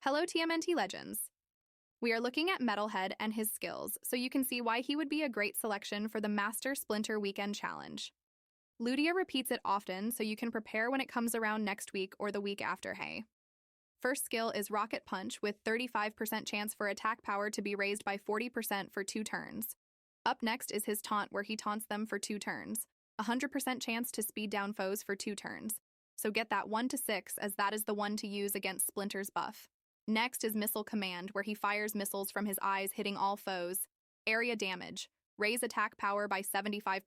Hello, TMNT Legends. We are looking at Metalhead and his skills, so you can see why he would be a great selection for the Master Splinter Weekend Challenge. Ludia repeats it often, so you can prepare when it comes around next week or the week after, hey. First skill is Rocket Punch with 35% chance for attack power to be raised by 40% for 2 turns. Up next is his taunt where he taunts them for 2 turns. 100% chance to speed down foes for 2 turns. So get that 1 to 6 as that is the one to use against Splinter's buff. Next is Missile Command, where he fires missiles from his eyes hitting all foes. Area damage. Raise attack power by 75%.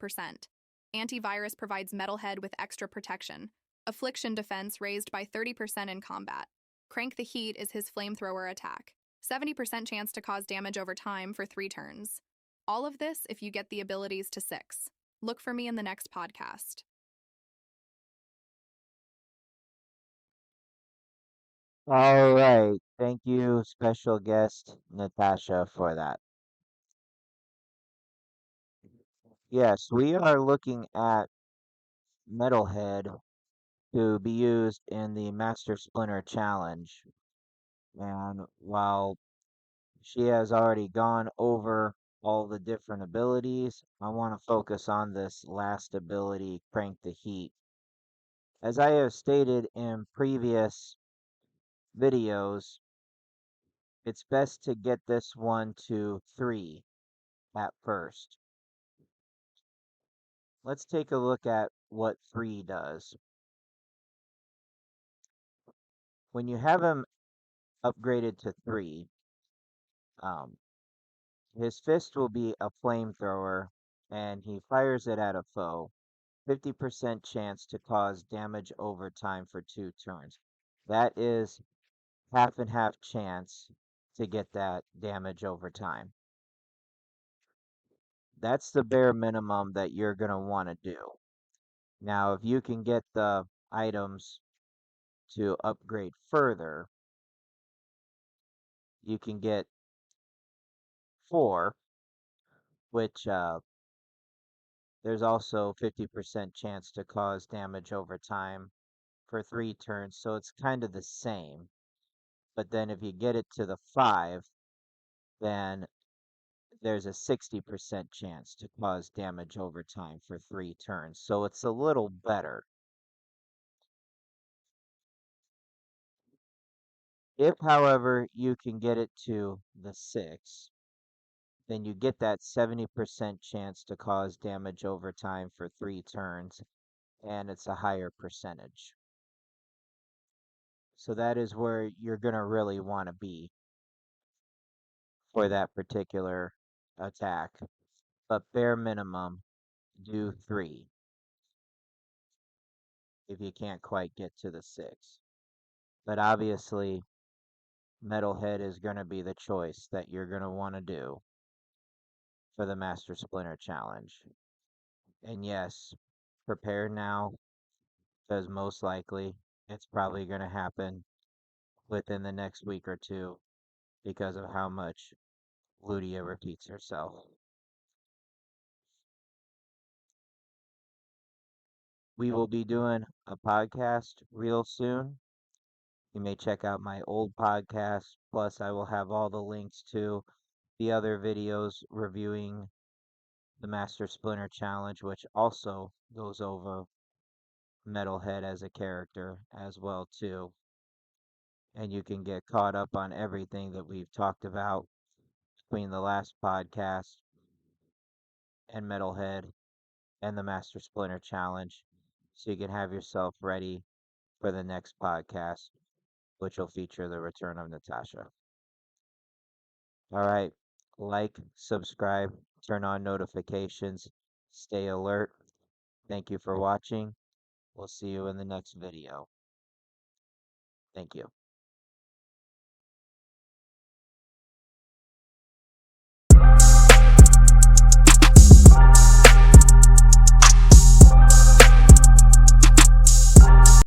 Antivirus provides Metalhead with extra protection. Affliction defense raised by 30% in combat. Crank the Heat is his flamethrower attack. 70% chance to cause damage over time for 3 turns. All of this if you get the abilities to 6. Look for me in the next podcast. All right. Thank you, special guest Natasha, for that. Yes, we are looking at Metalhead to be used in the Master Splinter Challenge. And while she has already gone over all the different abilities, I want to focus on this last ability, Crank the Heat. As I have stated in previous videos, it's best to get this one to 3 at first. Let's take a look at what 3 does. When you have him upgraded to 3, um, his fist will be a flamethrower and he fires it at a foe. 50% chance to cause damage over time for 2 turns. That is half and half chance to get that damage over time. That's the bare minimum that you're going to want to do. Now, if you can get the items to upgrade further, you can get 4, which there's also 50% chance to cause damage over time for 3 turns, so it's kind of the same. But then if you get it to the 5, then there's a 60% chance to cause damage over time for 3 turns, so it's a little better. If, however, you can get it to the 6, then you get that 70% chance to cause damage over time for 3 turns, and it's a higher percentage. So that is where you're going to really want to be for that particular attack. But bare minimum, do 3 if you can't quite get to the 6. But obviously, Metalhead is going to be the choice that you're going to want to do for the Master Splinter Challenge. And yes, prepare now, because most likely it's probably going to happen within the next week or 2 because of how much Ludia repeats herself. We will be doing a podcast real soon. You may check out my old podcast. Plus, I will have all the links to the other videos reviewing the Master Splinter Challenge, which also goes over Metalhead as a character as well too. And you can get caught up on everything that we've talked about between the last podcast and Metalhead and the Master Splinter Challenge, so you can have yourself ready for the next podcast, which will feature the return of Natasha. All right, like, subscribe, turn on notifications, stay alert. Thank you for watching. We'll see you in the next video. Thank you.